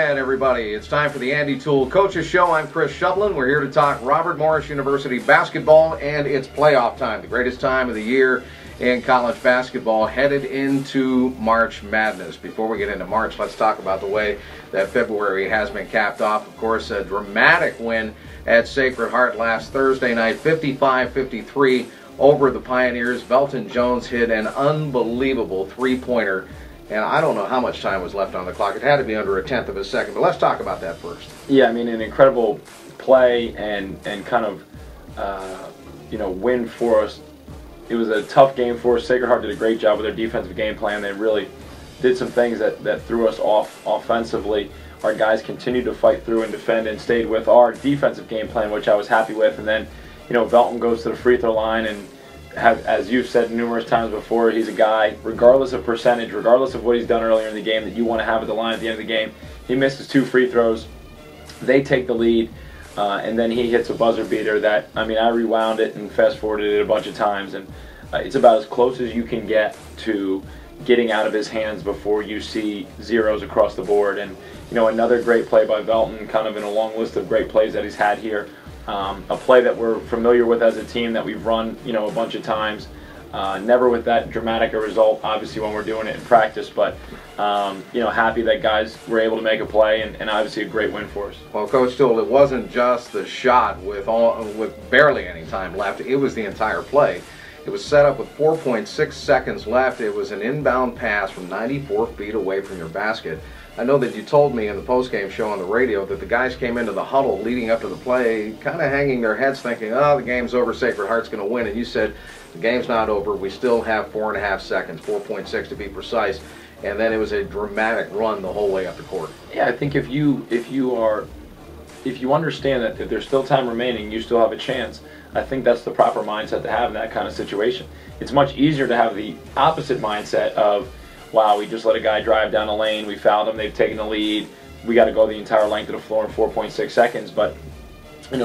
again, everybody. It's time for the Andy Toole Coaches Show. I'm Chris Shublin. We're here to talk Robert Morris University basketball, and it's playoff time, the greatest time of the year in college basketball, headed into March Madness. Before we get into March, let's talk about the way that February has been capped off. Of course, a dramatic win at Sacred Heart last Thursday night, 55-53 over the Pioneers. Belton Jones hit an unbelievable three-pointer, and I don't know how much time was left on the clock. It had to be under a tenth of a second, but let's talk about that first. Yeah, I mean, an incredible play and kind of, win for us. It was a tough game for us. Sacred Heart did a great job with their defensive game plan. They really did some things that threw us off offensively. Our guys continued to fight through and defend and stayed with our defensive game plan, which I was happy with. And then, Belton goes to the free throw line and, as you've said numerous times before, he's a guy, regardless of percentage, regardless of what he's done earlier in the game, that you want to have at the line at the end of the game. He misses 2 free throws. They take the lead, and then he hits a buzzer beater that, I rewound it and fast-forwarded it a bunch of times, and it's about as close as you can get to getting out of his hands before you see zeros across the board. And, another great play by Belton, kind of in a long list of great plays that he's had here. A play that we're familiar with as a team, that we've run, a bunch of times. Never with that dramatic a result, obviously, when we're doing it in practice, but, happy that guys were able to make a play, and obviously a great win for us. Well, Coach Toole, it wasn't just the shot with barely any time left. It was the entire play. It was set up with 4.6 seconds left. It was an inbound pass from 94 feet away from your basket. I know that you told me in the postgame show on the radio that the guys came into the huddle leading up to the play kind of hanging their heads thinking, oh, the game's over, Sacred Heart's going to win. And you said, the game's not over. We still have 4.5 seconds, 4.6 to be precise. And then it was a dramatic run the whole way up the court. Yeah, I think if you understand that if there's still time remaining, you still have a chance, I think that's the proper mindset to have in that kind of situation. It's much easier to have the opposite mindset of, wow, we just let a guy drive down a lane, we fouled him, they've taken the lead, we got to go the entire length of the floor in 4.6 seconds. But,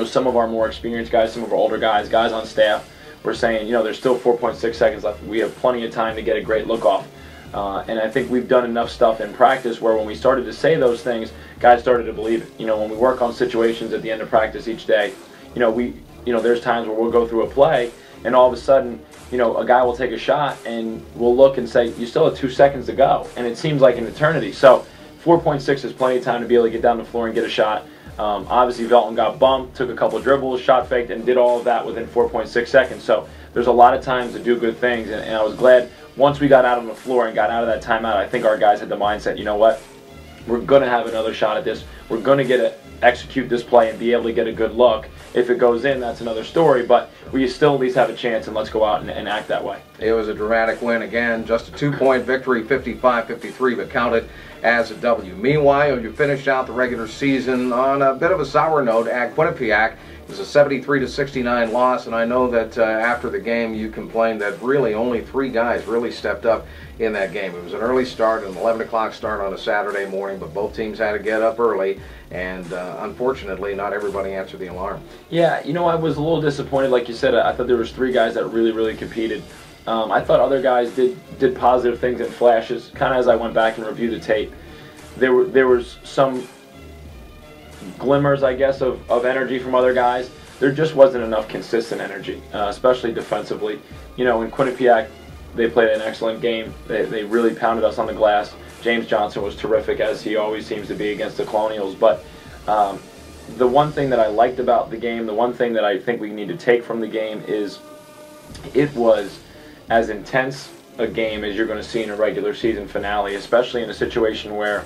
some of our more experienced guys, some of our older guys on staff, were saying, there's still 4.6 seconds left. We have plenty of time to get a great look off. And I think we've done enough stuff in practice where when we started to say those things, guys started to believe it. When we work on situations at the end of practice each day, there's times where we'll go through a play and all of a sudden, a guy will take a shot and we'll look and say, you still have 2 seconds to go. And it seems like an eternity. So 4.6 is plenty of time to be able to get down the floor and get a shot. Obviously, Belton got bumped, took a couple of dribbles, shot faked, and did all of that within 4.6 seconds. So there's a lot of times to do good things. And I was glad once we got out on the floor and got out of that timeout, I think our guys had the mindset, you know what, we're going to have another shot at this. We're going to execute this play and be able to get a good look. If it goes in, that's another story, but we still at least have a chance, and let's go out and act that way. It was a dramatic win. Again, just a 2-point victory, 55-53, but counted as a W. Meanwhile, you finished out the regular season on a bit of a sour note at Quinnipiac. It was a 73-69 loss, and I know that after the game you complained that really only 3 guys really stepped up in that game. It was an early start, an 11 o'clock start on a Saturday morning, but both teams had to get up early, and unfortunately not everybody answered the alarm. Yeah, I was a little disappointed. Like you said, I thought there was 3 guys that really competed. I thought other guys did positive things in flashes. Kind of as I went back and reviewed the tape, there was some glimmers, I guess, of energy from other guys. There just wasn't enough consistent energy, especially defensively. In Quinnipiac, they played an excellent game. They really pounded us on the glass. James Johnson was terrific, as he always seems to be against the Colonials. But the one thing that I liked about the game, the one thing that I think we need to take from the game is it was as intense a game as you're going to see in a regular season finale, especially in a situation where,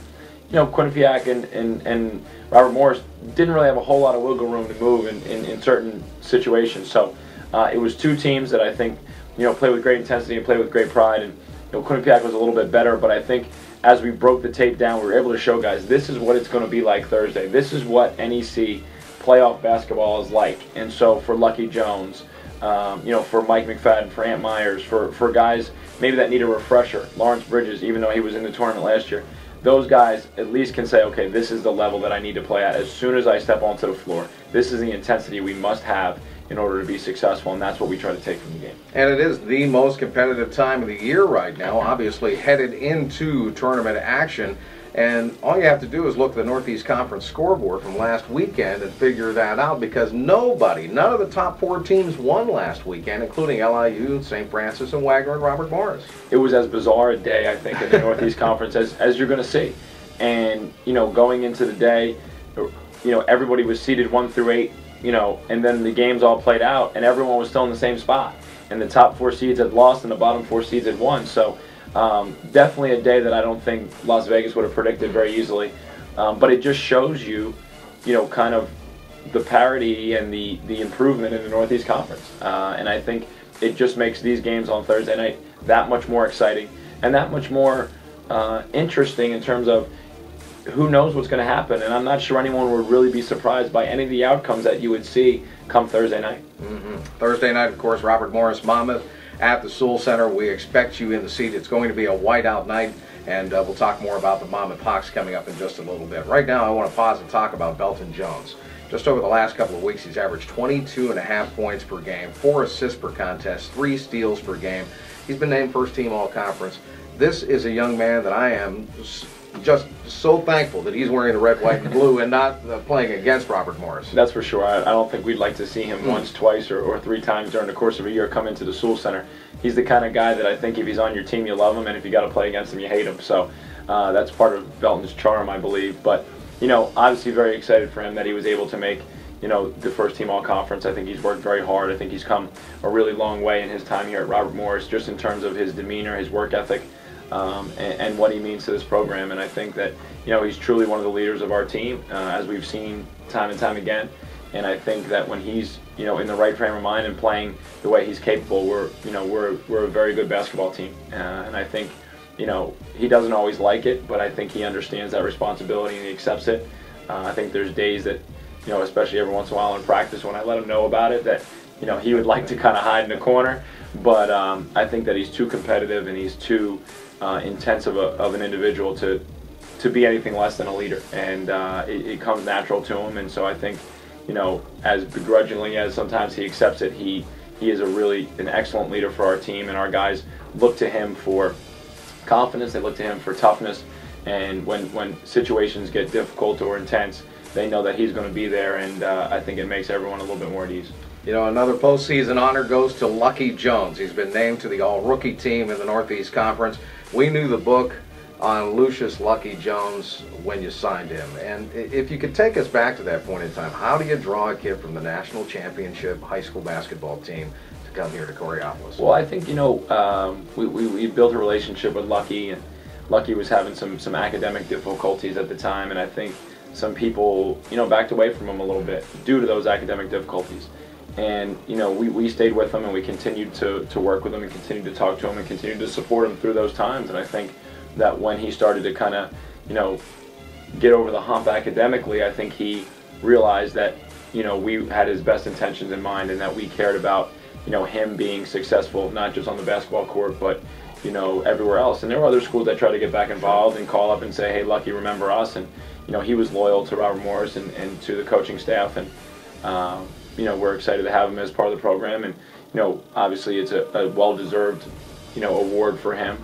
Quinnipiac and Robert Morris didn't really have a whole lot of wiggle room to move in certain situations. So it was 2 teams that I think, play with great intensity and play with great pride. And Quinnipiac was a little bit better, but I think as we broke the tape down, we were able to show guys this is what it's going to be like Thursday. This is what NEC playoff basketball is like. And so for Lucky Jones, for Mike McFadden, for Ant Myers, for guys maybe that need a refresher, Lawrence Bridges, even though he was in the tournament last year, those guys at least can say, okay, this is the level that I need to play at as soon as I step onto the floor. This is the intensity we must have in order to be successful, and that's what we try to take from the game. And it is the most competitive time of the year right now, obviously headed into tournament action. And all you have to do is look at the Northeast Conference scoreboard from last weekend and figure that out, because none of the top 4 teams won last weekend, including LIU, St. Francis, and Wagner and Robert Morris. It was as bizarre a day, I think, in the Northeast Conference as you're going to see. And, going into the day, everybody was seeded 1 through 8, and then the games all played out, and everyone was still in the same spot. And the top 4 seeds had lost, and the bottom 4 seeds had won. So definitely a day that I don't think Las Vegas would have predicted very easily. But it just shows you, kind of the parity and the improvement in the Northeast Conference. And I think it just makes these games on Thursday night that much more exciting and that much more interesting in terms of who knows what's going to happen. And I'm not sure anyone would really be surprised by any of the outcomes that you would see come Thursday night. Thursday night, of course, Robert Morris Monmouth at the Toole Center. We expect you in the seat. It's going to be a whiteout night, and we'll talk more about the Monmouth Hawks coming up in just a little bit. Right now, I want to pause and talk about Belton Jones. Just over the last couple of weeks, he's averaged 22.5 points per game, 4 assists per contest, 3 steals per game. He's been named first team all-conference. This is a young man that I am just so thankful that he's wearing the red, white, and blue and not playing against Robert Morris. That's for sure. I don't think we'd like to see him once, twice, or 3 times during the course of a year come into the Toole Center. He's the kind of guy that I think if he's on your team, you love him, and if you got to play against him, you hate him. So that's part of Belton's charm, I believe. But, obviously very excited for him that he was able to make, the first team all-conference. I think he's worked very hard. I think he's come a really long way in his time here at Robert Morris, just in terms of his demeanor, his work ethic, and what he means to this program. And I think that he's truly one of the leaders of our team, as we've seen time and time again. And I think that when he's in the right frame of mind and playing the way he's capable, we're a very good basketball team. And I think he doesn't always like it, but I think he understands that responsibility and he accepts it. I think there's days that especially every once in a while in practice when I let him know about it, that he would like to kind of hide in a corner. But I think that he's too competitive and he's too intense of an individual to be anything less than a leader, and it comes natural to him. And so I think, as begrudgingly as sometimes he accepts it, he is an excellent leader for our team, and our guys look to him for confidence. They look to him for toughness, and when situations get difficult or intense, they know that he's going to be there, and I think it makes everyone a little bit more at ease. Another postseason honor goes to Lucky Jones. He's been named to the all-rookie team in the Northeast Conference. We knew the book on Lucius Lucky Jones when you signed him. And if you could take us back to that point in time, how do you draw a kid from the national championship high school basketball team to come here to Coraopolis? Well, I think, we built a relationship with Lucky, and Lucky was having some academic difficulties at the time, and I think some people, backed away from him a little bit due to those academic difficulties. And, we stayed with him, and we continued to work with him and continued to talk to him and continued to support him through those times. And I think that when he started to kind of, get over the hump academically, I think he realized that, we had his best intentions in mind and that we cared about, him being successful, not just on the basketball court, but, everywhere else. And there were other schools that tried to get back involved and call up and say, hey, Lucky, remember us? And, he was loyal to Robert Morris and to the coaching staff. And, we're excited to have him as part of the program, and obviously it's a well-deserved award for him,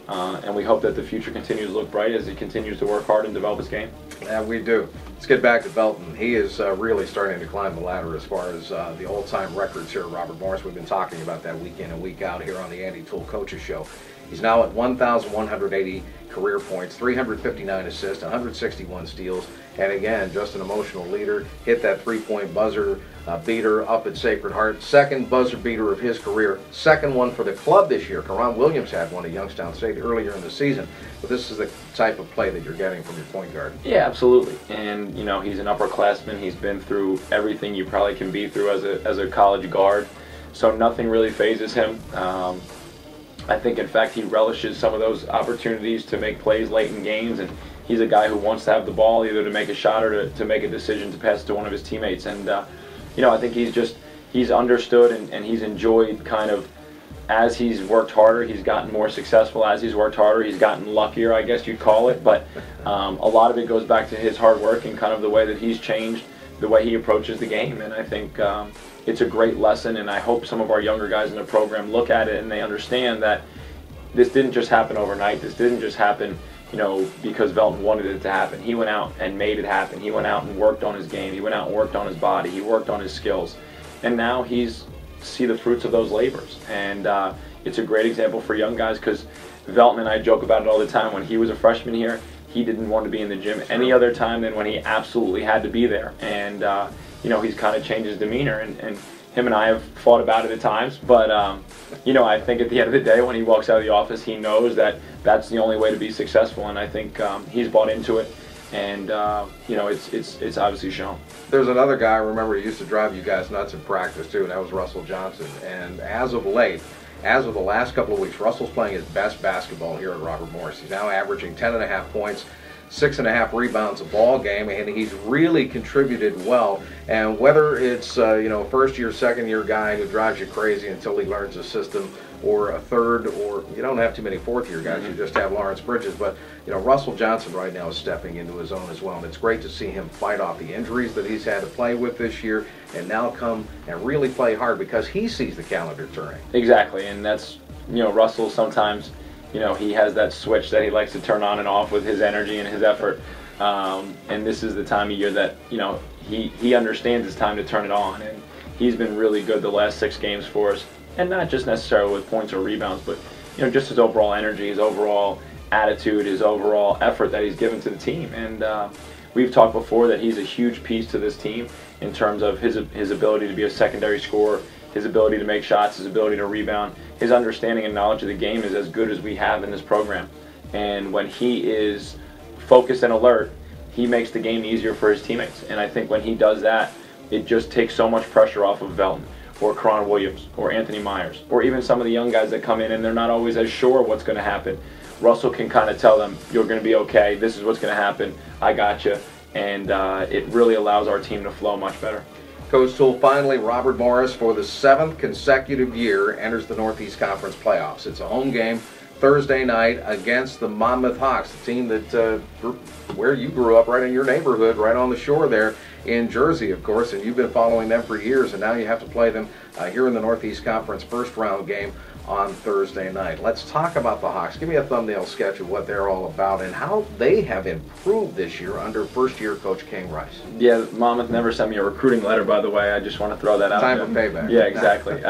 and we hope that the future continues to look bright as he continues to work hard and develop his game. Yeah, we do. Let's get back to Belton. He is really starting to climb the ladder as far as the all-time records here at Robert Morris. We've been talking about that week in and week out here on the Andy Toole Coaches Show. He's now at 1,180 career points, 359 assists, 161 steals, and again, just an emotional leader. Hit that three-point buzzer beater up at Sacred Heart. Second buzzer beater of his career. Second one for the club this year. Karan Williams had one at Youngstown State earlier in the season. But this is the type of play that you're getting from your point guard. Yeah, absolutely. And, he's an upperclassman. He's been through everything you probably can be through as a college guard. So nothing really phases him. I think, in fact, he relishes some of those opportunities to make plays late in games, and he's a guy who wants to have the ball either to make a shot or to make a decision to pass it to one of his teammates. And, I think he's understood and he's enjoyed kind of, as he's worked harder, he's gotten more successful. As he's worked harder, he's gotten luckier, I guess you'd call it. But a lot of it goes back to his hard work and kind of the way that he's changed, the way he approaches the game. And I think it's a great lesson, and I hope some of our younger guys in the program look at it and they understand that this didn't just happen overnight. This didn't just happen, because Belton wanted it to happen. He went out and made it happen. He went out and worked on his game. He went out and worked on his body. He worked on his skills. And now he's see the fruits of those labors. And it's a great example for young guys, because Belton and I joke about it all the time. When he was a freshman here, he didn't want to be in the gym any other time than when he absolutely had to be there. And, he's kind of changed his demeanor. And him and I have fought about it at times. But, I think at the end of the day, when he walks out of the office, he knows that that's the only way to be successful. And I think he's bought into it. And, it's obviously shown. There's another guy, I remember, he used to drive you guys nuts in practice, too, and that was Russell Johnson. And as of late, as of the last couple of weeks, Russell's playing his best basketball here at Robert Morris. He's now averaging 10.5 points, 6.5 rebounds a ball game, and he's really contributed well. And whether it's a first-year, second-year guy who drives you crazy until he learns the system, or a third, or you don't have too many fourth-year guys, you just have Lawrence Bridges. But Russell Johnson right now is stepping into his own as well, and it's great to see him fight off the injuries that he's had to play with this year, and now come and really play hard because he sees the calendar turning. Exactly, and that's Russell sometimes. He has that switch that he likes to turn on and off with his energy and his effort. And this is the time of year that, he understands it's time to turn it on. And he's been really good the last 6 games for us. And not just necessarily with points or rebounds, but, just his overall energy, his overall attitude, his overall effort that he's given to the team. And we've talked before that he's a huge piece to this team in terms of his ability to be a secondary scorer, his ability to make shots, his ability to rebound. His understanding and knowledge of the game is as good as we have in this program. And when he is focused and alert, he makes the game easier for his teammates. And I think when he does that, it just takes so much pressure off of Belton, or Karan Williams, or Anthony Myers, or even some of the young guys that come in and they're not always as sure what's going to happen. Russell can kind of tell them, you're going to be okay, this is what's going to happen, I got you. And it really allows our team to flow much better. Coach Toole, finally, Robert Morris, for the 7th consecutive year, enters the Northeast Conference playoffs. It's a home game Thursday night against the Monmouth Hawks, the team that where you grew up, right in your neighborhood, right on the shore there in Jersey, of course, and you've been following them for years, and now you have to play them here in the Northeast Conference first-round game on Thursday night. Let's talk about the Hawks. Give me a thumbnail sketch of what they're all about and how they have improved this year under first-year coach King Rice. Yeah, Monmouth never sent me a recruiting letter, by the way. I just want to throw that out there. Time for payback. Yeah, exactly.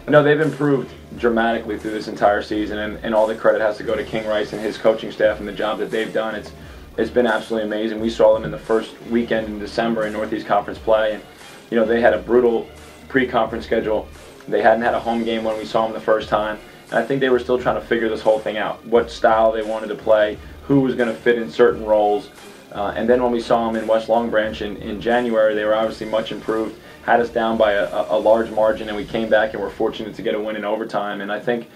No, they've improved dramatically through this entire season, and all the credit has to go to King Rice and his coaching staff and the job that they've done. It's been absolutely amazing. We saw them in the first weekend in December in Northeast Conference play, and they had a brutal pre-conference schedule. They hadn't had a home game when we saw them the first time, and I think they were still trying to figure this whole thing out, what style they wanted to play, who was going to fit in certain roles. And then when we saw them in West Long Branch in January, they were obviously much improved, had us down by a large margin, and we came back and were fortunate to get a win in overtime. And I think,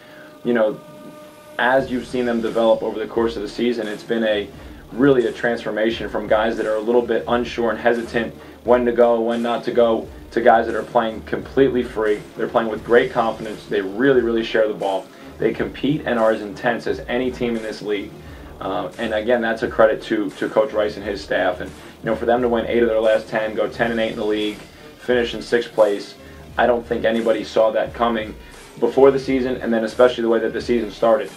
as you've seen them develop over the course of the season, it's been really a transformation from guys that are a little bit unsure and hesitant when to go, when not to go, to guys that are playing completely free. They're playing with great confidence. They really, really share the ball. They compete and are as intense as any team in this league. And again, that's a credit to Coach Rice and his staff. And for them to win 8 of their last 10, go 10-8 in the league, finish in 6th place, I don't think anybody saw that coming before the season, and then especially the way that the season started.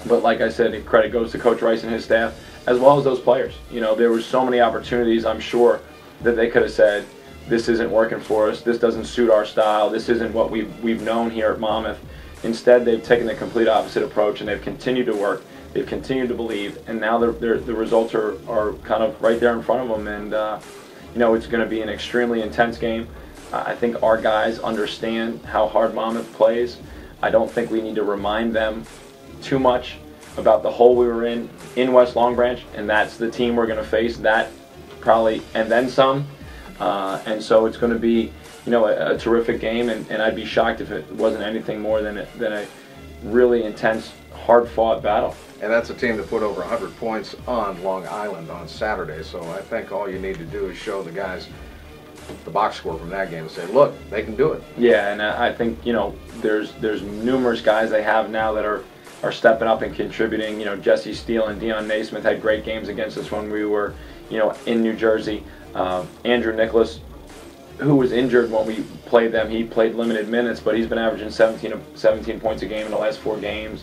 But like I said, credit goes to Coach Rice and his staff, as well as those players. There were so many opportunities, I'm sure, that they could have said, this isn't working for us, this doesn't suit our style, this isn't what we've known here at Monmouth. Instead, they've taken the complete opposite approach, and they've continued to work, they've continued to believe, and now the results are kind of right there in front of them. And it's going to be an extremely intense game. I think our guys understand how hard Monmouth plays. I don't think we need to remind them too much about the hole we were in West Long Branch, and that's the team we're going to face, that probably, and then some. And so it's going to be, a terrific game, and I'd be shocked if it wasn't anything more than a really intense, hard-fought battle. And that's a team that put over 100 points on Long Island on Saturday, so I think all you need to do is show the guys the box score from that game and say, look, they can do it. Yeah, and I think, there's numerous guys they have now that are stepping up and contributing. Jesse Steele and Dion Naismith had great games against us when we were, in New Jersey. Andrew Nicholas, who was injured when we played them, he played limited minutes, but he's been averaging 17 points a game in the last 4 games.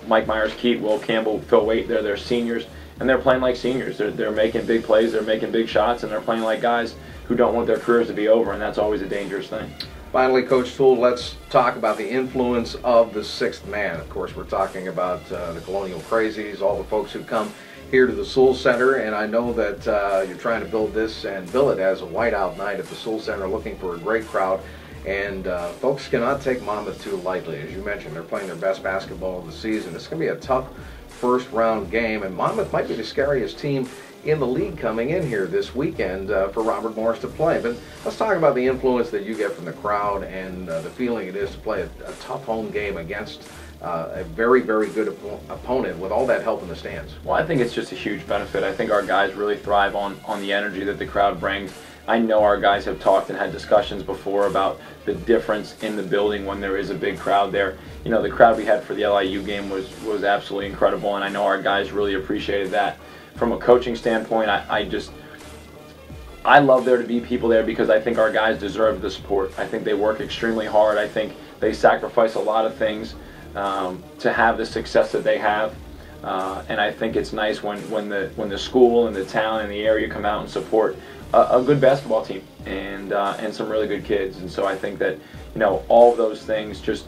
Mike Myers-Keat, Will Campbell, Phil Waite, they're seniors, and they're playing like seniors. They're making big plays, they're making big shots, and they're playing like guys who don't want their careers to be over, and that's always a dangerous thing. Finally, Coach Toole, let's talk about the influence of the sixth man. Of course, we're talking about the Colonial Crazies, all the folks who come here to the Sewell Center, and I know that you're trying to build this and bill it as a whiteout night at the Sewell Center, looking for a great crowd. And folks cannot take Monmouth too lightly. As you mentioned, they're playing their best basketball of the season. It's going to be a tough first-round game, and Monmouth might be the scariest team in the league coming in here this weekend for Robert Morris to play. But let's talk about the influence that you get from the crowd and the feeling it is to play a tough home game against a very, very good opponent with all that help in the stands. Well, I think it's just a huge benefit. I think our guys really thrive on the energy that the crowd brings. I know our guys have talked and had discussions before about the difference in the building when there is a big crowd there. You know, the crowd we had for the LIU game was absolutely incredible, and I know our guys really appreciated that. From a coaching standpoint, I love there to be people there because I think our guys deserve the support. I think they work extremely hard. I think they sacrifice a lot of things to have the success that they have. And I think it's nice when the school and the town and the area come out and support a good basketball team and some really good kids. And so I think that, you know, all of those things just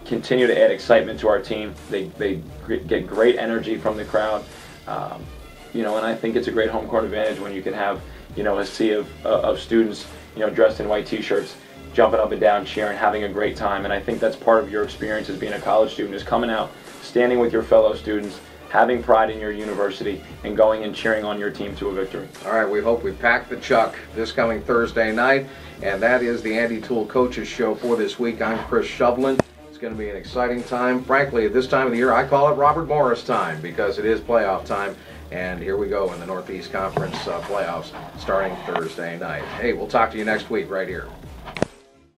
continue to add excitement to our team. They get great energy from the crowd. You know, and I think it's a great home court advantage when you can have, you know, a sea of students, you know, dressed in white T-shirts, jumping up and down, cheering, having a great time. And I think that's part of your experience as being a college student, is coming out, standing with your fellow students, having pride in your university, and going and cheering on your team to a victory. All right, we hope we pack the chuck this coming Thursday night, and that is the Andy Toole Coaches Show for this week. I'm Chris Shovlin. It's going to be an exciting time. Frankly, at this time of the year, I call it Robert Morris time because it is playoff time. And here we go in the Northeast Conference playoffs starting Thursday night. Hey, we'll talk to you next week right here.